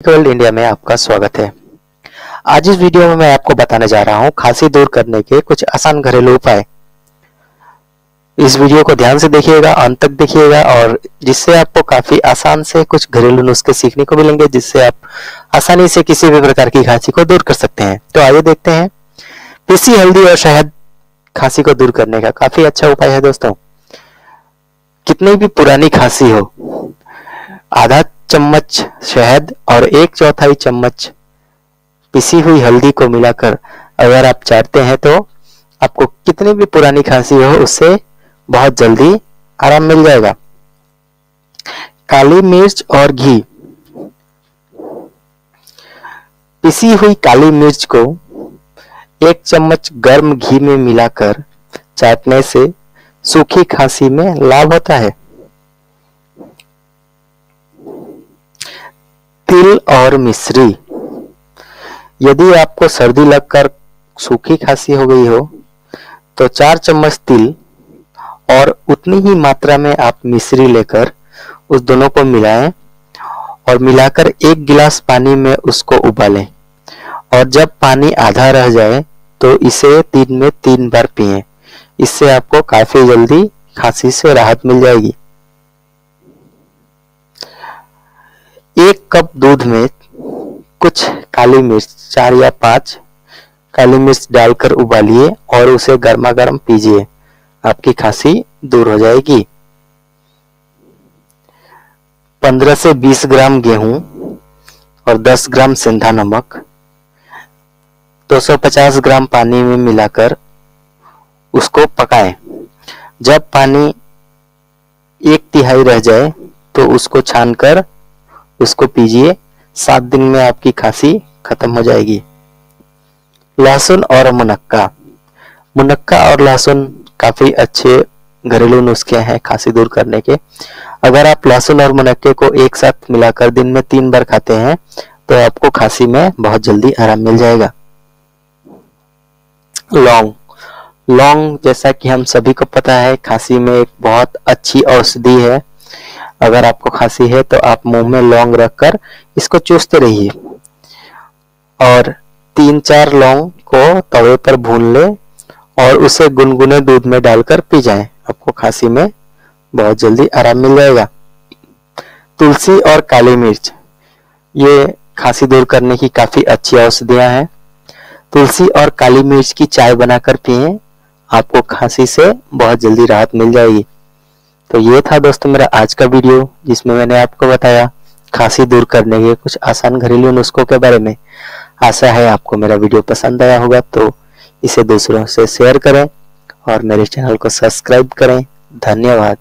World India में आपका स्वागत है। आज इस वीडियो में मैं आपको बताने जा रहा हूं खांसी दूर करने के कुछ आसान घरेलू उपाय। इस वीडियो को ध्यान से देखिएगा, अंत तक देखिएगा और जिससे आपको काफी आसान से कुछ घरेलू नुस्खे सीखने को मिलेंगे, जिससे आप आसानी से किसी भी प्रकार की खांसी को दूर कर सकते हैं। तो आइए देखते हैं। पीसी हल्दी और शहद खांसी को दूर करने का काफी अच्छा उपाय है दोस्तों। कितनी भी पुरानी खांसी हो, आधा चम्मच शहद और 1/4 चम्मच पिसी हुई हल्दी को मिलाकर अगर आप चाटते हैं तो आपको कितनी भी पुरानी खांसी हो उससे बहुत जल्दी आराम मिल जाएगा। काली मिर्च और घी। पिसी हुई काली मिर्च को 1 चम्मच गर्म घी में मिलाकर चाटने से सूखी खांसी में लाभ होता है। तिल और मिश्री। यदि आपको सर्दी लगकर सूखी खांसी हो गई हो तो 4 चम्मच तिल और उतनी ही मात्रा में आप मिश्री लेकर उस दोनों को मिलाएं और मिलाकर 1 गिलास पानी में उसको उबालें और जब पानी आधा रह जाए तो इसे दिन में 3 बार पिएं। इससे आपको काफी जल्दी खांसी से राहत मिल जाएगी। 1 कप दूध में कुछ काली मिर्च 4 या 5 काली मिर्च डालकर उबालिए और उसे गर्मा गर्म पीजिए। आपकी खांसी दूर हो जाएगी। 15 से 20 ग्राम गेहूं और 10 ग्राम सेंधा नमक 250 ग्राम पानी में मिलाकर उसको पकाएं। जब पानी 1/3 रह जाए तो उसको छानकर उसको पीजिए। 7 दिन में आपकी खांसी खत्म हो जाएगी। लहसुन और मुनक्का। मुनक्का और लहसुन काफी अच्छे घरेलू नुस्खे हैं खांसी दूर करने के। अगर आप लहसुन और मुनक्के को एक साथ मिलाकर दिन में 3 बार खाते हैं तो आपको खांसी में बहुत जल्दी आराम मिल जाएगा। लौंग। लौंग जैसा कि हम सभी को पता है खांसी में एक बहुत अच्छी औषधि है। अगर आपको खांसी है तो आप मुंह में लौंग रखकर इसको चूसते रहिए और 3-4 लौंग को तवे पर भून ले और उसे गुनगुने दूध में डालकर पी जाएं। आपको खांसी में बहुत जल्दी आराम मिल जाएगा। तुलसी और काली मिर्च, ये खांसी दूर करने की काफी अच्छी औषधियां हैं। तुलसी और काली मिर्च की चाय बनाकर पिएं। आपको खांसी से बहुत जल्दी राहत मिल जाएगी। तो ये था दोस्तों मेरा आज का वीडियो, जिसमें मैंने आपको बताया खांसी दूर करने के कुछ आसान घरेलू नुस्खों के बारे में। आशा है आपको मेरा वीडियो पसंद आया होगा, तो इसे दूसरों से शेयर करें और मेरे चैनल को सब्सक्राइब करें। धन्यवाद।